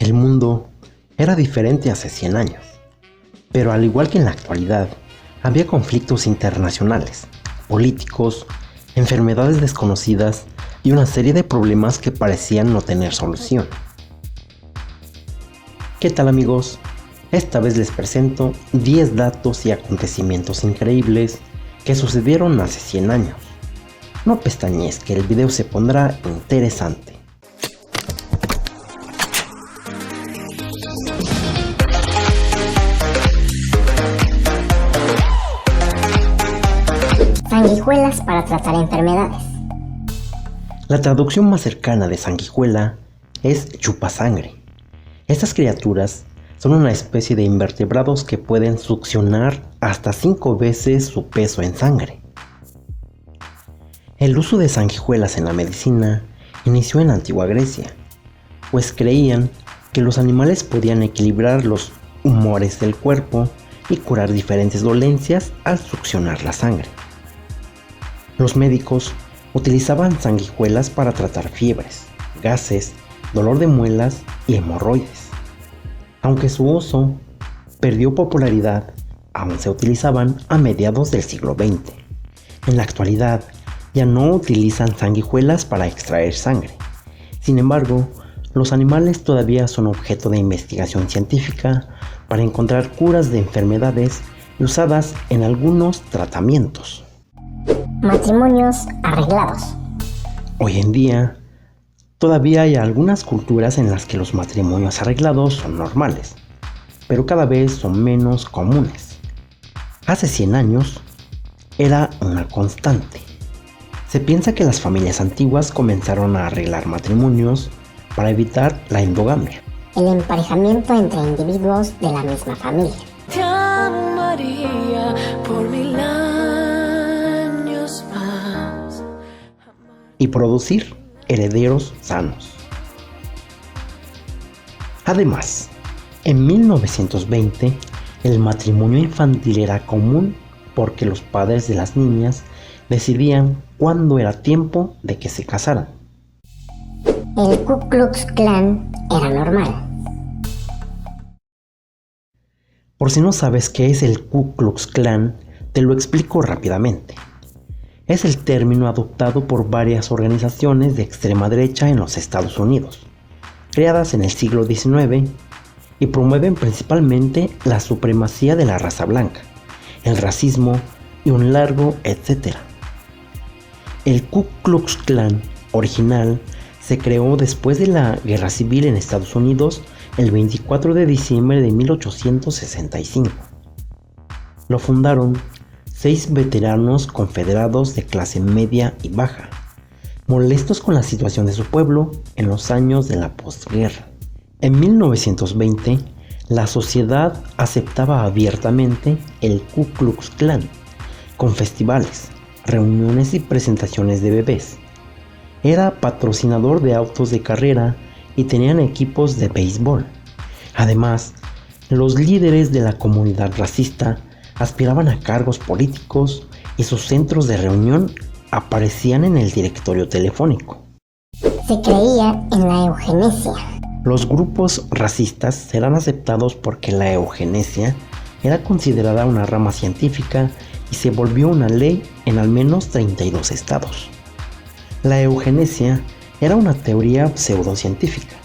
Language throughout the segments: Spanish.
El mundo era diferente hace 100 años, pero al igual que en la actualidad, había conflictos internacionales, políticos, enfermedades desconocidas y una serie de problemas que parecían no tener solución. ¿Qué tal, amigos? Esta vez les presento 10 datos y acontecimientos increíbles que sucedieron hace 100 años. No pestañees, que el video se pondrá interesante. Sanguijuelas para tratar enfermedades. La traducción más cercana de sanguijuela es chupasangre. Estas criaturas son una especie de invertebrados que pueden succionar hasta 5 veces su peso en sangre. El uso de sanguijuelas en la medicina inició en la antigua Grecia, pues creían que los animales podían equilibrar los humores del cuerpo y curar diferentes dolencias al succionar la sangre. Los médicos utilizaban sanguijuelas para tratar fiebres, gases, dolor de muelas y hemorroides. Aunque su uso perdió popularidad, aún se utilizaban a mediados del siglo XX. En la actualidad, ya no utilizan sanguijuelas para extraer sangre. Sin embargo, los animales todavía son objeto de investigación científica para encontrar curas de enfermedades y usadas en algunos tratamientos. Matrimonios arreglados. Hoy en día, todavía hay algunas culturas en las que los matrimonios arreglados son normales, pero cada vez son menos comunes. Hace 100 años, era una constante. Se piensa que las familias antiguas comenzaron a arreglar matrimonios para evitar la endogamia. El emparejamiento entre individuos de la misma familia. Te amaría por 1000 años más. Y producir herederos sanos. Además, en 1920, el matrimonio infantil era común porque los padres de las niñas decidían cuándo era tiempo de que se casaran. El Ku Klux Klan era normal. Por si no sabes qué es el Ku Klux Klan, te lo explico rápidamente. Es el término adoptado por varias organizaciones de extrema derecha en los Estados Unidos, creadas en el siglo XIX, y promueven principalmente la supremacía de la raza blanca, el racismo y un largo etcétera. El Ku Klux Klan original se creó después de la Guerra Civil en Estados Unidos el 24 de diciembre de 1865. Lo fundaron 6 veteranos confederados de clase media y baja, molestos con la situación de su pueblo en los años de la postguerra. En 1920, la sociedad aceptaba abiertamente el Ku Klux Klan, con festivales, reuniones y presentaciones de bebés. Era patrocinador de autos de carrera y tenían equipos de béisbol. Además, los líderes de la comunidad racista aspiraban a cargos políticos y sus centros de reunión aparecían en el directorio telefónico. Se creía en la eugenesia. Los grupos racistas serán aceptados porque la eugenesia era considerada una rama científica y se volvió una ley en al menos 32 estados. La eugenesia era una teoría pseudocientífica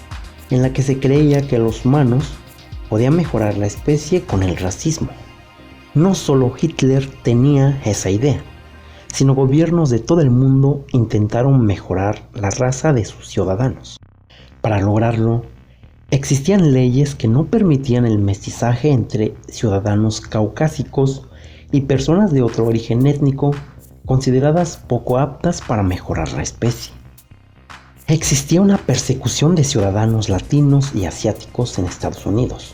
en la que se creía que los humanos podían mejorar la especie con el racismo. No solo Hitler tenía esa idea, sino gobiernos de todo el mundo intentaron mejorar la raza de sus ciudadanos. Para lograrlo, existían leyes que no permitían el mestizaje entre ciudadanos caucásicos y personas de otro origen étnico consideradas poco aptas para mejorar la especie. Existía una persecución de ciudadanos latinos y asiáticos en Estados Unidos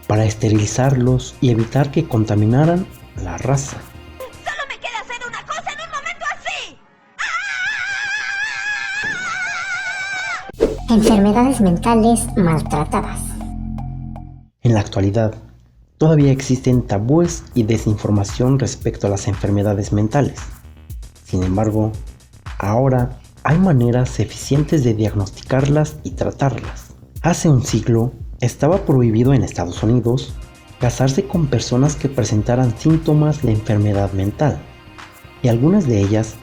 para esterilizarlos y evitar que contaminaran la raza. Solo me queda hacer una cosa en un momento así. Enfermedades mentales maltratadas. En la actualidad, todavía existen tabúes y desinformación respecto a las enfermedades mentales. Sin embargo, ahora hay maneras eficientes de diagnosticarlas y tratarlas. Hace un siglo estaba prohibido en Estados Unidos casarse con personas que presentaran síntomas de enfermedad mental, y algunas de ellas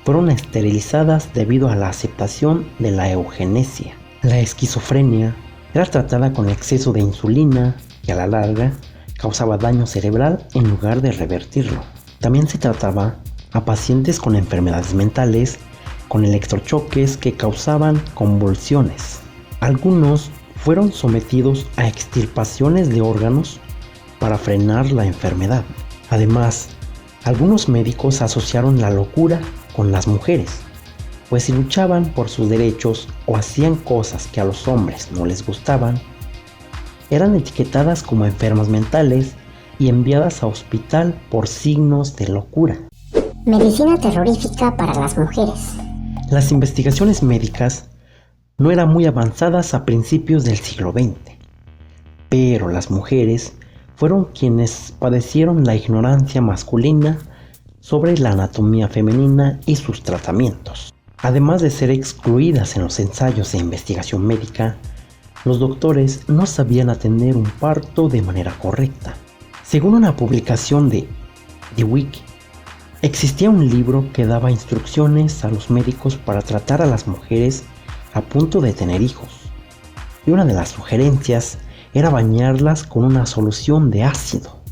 fueron esterilizadas debido a la aceptación de la eugenesia. La esquizofrenia era tratada con exceso de insulina que a la larga causaba daño cerebral en lugar de revertirlo. También se trataba a pacientes con enfermedades mentales con electrochoques que causaban convulsiones. Algunos fueron sometidos a extirpaciones de órganos para frenar la enfermedad. Además, algunos médicos asociaron la locura con las mujeres, pues si luchaban por sus derechos o hacían cosas que a los hombres no les gustaban, eran etiquetadas como enfermas mentales y enviadas a hospital por signos de locura. Medicina terrorífica para las mujeres. Las investigaciones médicas no eran muy avanzadas a principios del siglo XX, pero las mujeres fueron quienes padecieron la ignorancia masculina sobre la anatomía femenina y sus tratamientos. Además de ser excluidas en los ensayos de investigación médica, los doctores no sabían atender un parto de manera correcta. Según una publicación de The Wiki, existía un libro que daba instrucciones a los médicos para tratar a las mujeres a punto de tener hijos, y una de las sugerencias era bañarlas con una solución de ácido.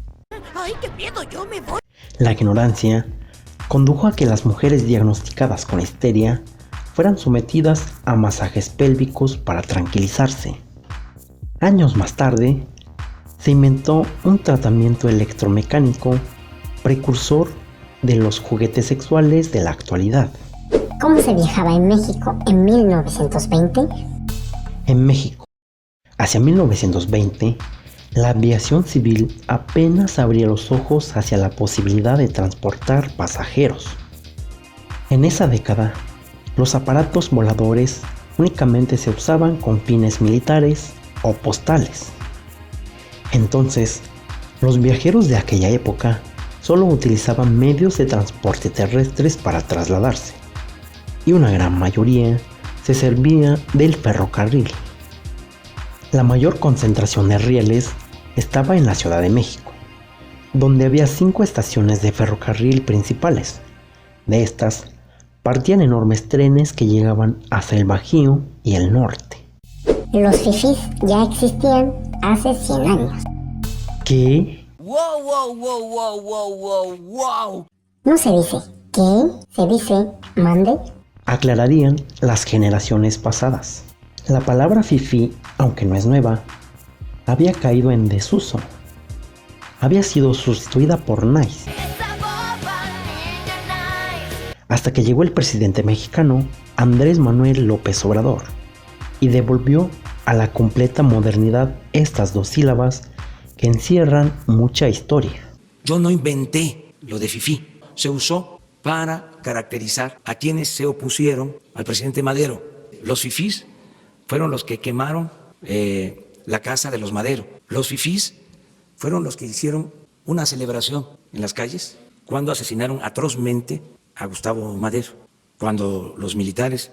¡Ay, qué miedo! ¡Yo me voy! La ignorancia condujo a que las mujeres diagnosticadas con histeria fueran sometidas a masajes pélvicos para tranquilizarse. Años más tarde, se inventó un tratamiento electromecánico precursor de los juguetes sexuales de la actualidad. ¿Cómo se viajaba en México en 1920? En México, hacia 1920, la aviación civil apenas abría los ojos hacia la posibilidad de transportar pasajeros. En esa década, los aparatos voladores únicamente se usaban con fines militares o postales. Entonces, los viajeros de aquella época solo utilizaban medios de transporte terrestres para trasladarse, y una gran mayoría se servía del ferrocarril. La mayor concentración de rieles estaba en la Ciudad de México, donde había 5 estaciones de ferrocarril principales. De estas, partían enormes trenes que llegaban hasta el Bajío y el norte. Los fifís ya existían hace 100 años. ¿Qué? Wow, wow, wow, wow, wow, wow, wow. No se dice ¿qué? Se dice ¿mande? Aclararían las generaciones pasadas. La palabra fifí, aunque no es nueva, había caído en desuso. Había sido sustituida por nice. Hasta que llegó el presidente mexicano Andrés Manuel López Obrador y devolvió a la completa modernidad estas 2 sílabas que encierran mucha historia. Yo no inventé lo de fifí. Se usó para caracterizar a quienes se opusieron al presidente Madero. Los fifís fueron los que quemaron la casa de los Madero. Los fifís fueron los que hicieron una celebración en las calles cuando asesinaron atrozmente a Gustavo Madero, cuando los militares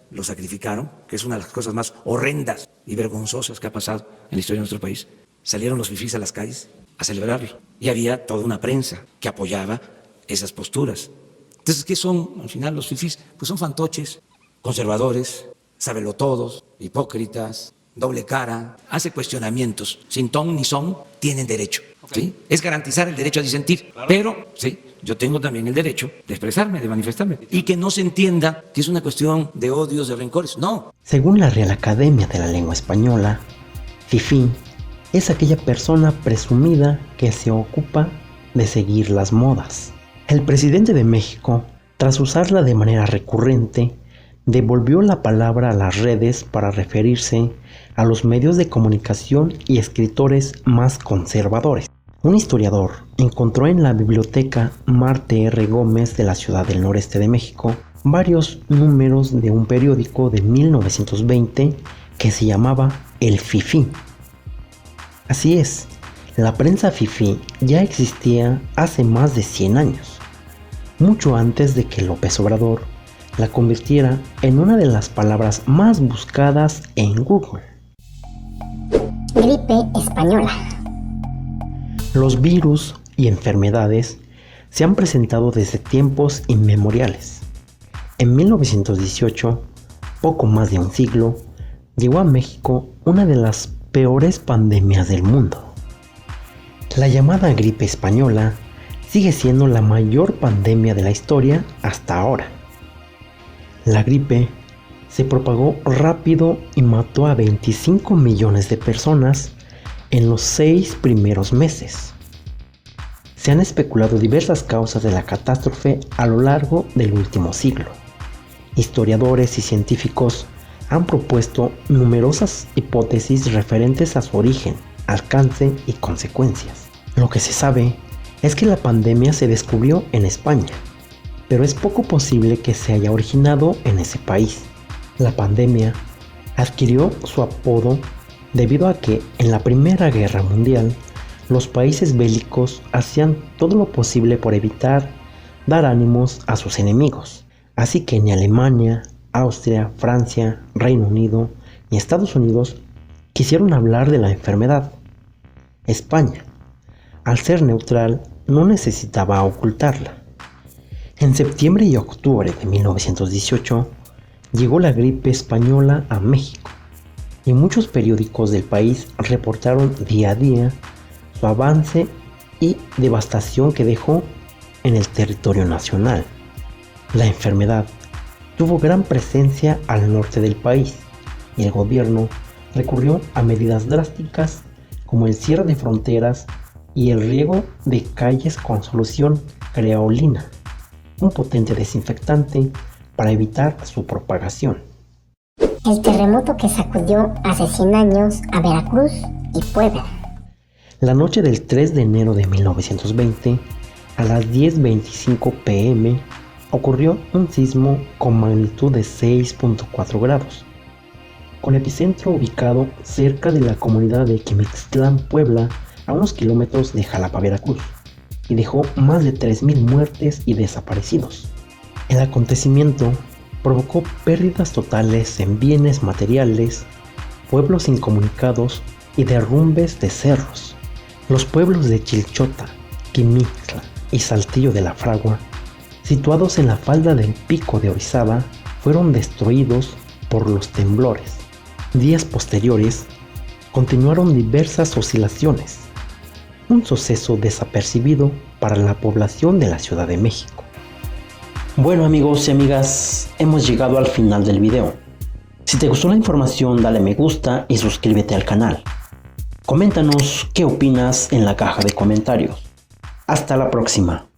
lo sacrificaron, que es una de las cosas más horrendas y vergonzosas que ha pasado en la historia de nuestro país. Salieron los fifís a las calles a celebrarlo y había toda una prensa que apoyaba esas posturas. Entonces, ¿qué son al final los fifís? Pues son fantoches, conservadores, sabelotodos, hipócritas, doble cara, hace cuestionamientos, sin ton ni son, tienen derecho. ¿Sí? Es garantizar el derecho a disentir, pero sí, yo tengo también el derecho de expresarme, de manifestarme, y que no se entienda que es una cuestión de odios, de rencores, no. Según la Real Academia de la Lengua Española, fifí es aquella persona presumida que se ocupa de seguir las modas. El presidente de México, tras usarla de manera recurrente, devolvió la palabra a las redes para referirse a los medios de comunicación y escritores más conservadores. Un historiador encontró en la biblioteca Marte R. Gómez de la Ciudad del Noreste de México varios números de un periódico de 1920 que se llamaba El Fifí. Así es, la prensa fifí ya existía hace más de 100 años, mucho antes de que López Obrador la convirtiera en una de las palabras más buscadas en Google. Gripe española. Los virus y enfermedades se han presentado desde tiempos inmemoriales. En 1918, poco más de un siglo, llegó a México una de las peores pandemias del mundo. La llamada gripe española sigue siendo la mayor pandemia de la historia hasta ahora. La gripe se propagó rápido y mató a 25 millones de personas en los 6 primeros meses. Se han especulado diversas causas de la catástrofe a lo largo del último siglo. Historiadores y científicos han propuesto numerosas hipótesis referentes a su origen, alcance y consecuencias. Lo que se sabe es que la pandemia se descubrió en España, pero es poco posible que se haya originado en ese país. La pandemia adquirió su apodo debido a que en la Primera Guerra Mundial los países bélicos hacían todo lo posible por evitar dar ánimos a sus enemigos. Así que ni Alemania, Austria, Francia, Reino Unido y Estados Unidos quisieron hablar de la enfermedad. España, al ser neutral, no necesitaba ocultarla. En septiembre y octubre de 1918 llegó la gripe española a México y muchos periódicos del país reportaron día a día su avance y devastación que dejó en el territorio nacional. La enfermedad tuvo gran presencia al norte del país y el gobierno recurrió a medidas drásticas como el cierre de fronteras y el riego de calles con solución creolina, un potente desinfectante para evitar su propagación. El terremoto que sacudió hace 100 años a Veracruz y Puebla. La noche del 3 de enero de 1920, a las 10:25 p.m., ocurrió un sismo con magnitud de 6.4 grados, con epicentro ubicado cerca de la comunidad de Quimixtlán, Puebla, a unos kilómetros de Jalapa, Veracruz, y dejó más de 3,000 muertes y desaparecidos. El acontecimiento provocó pérdidas totales en bienes materiales, pueblos incomunicados y derrumbes de cerros. Los pueblos de Chilchota, Quimixtla y Saltillo de la Fragua, situados en la falda del Pico de Orizaba, fueron destruidos por los temblores. Días posteriores, continuaron diversas oscilaciones, un suceso desapercibido para la población de la Ciudad de México. Bueno amigos y amigas, hemos llegado al final del video. Si te gustó la información, dale me gusta y suscríbete al canal. Coméntanos qué opinas en la caja de comentarios. Hasta la próxima.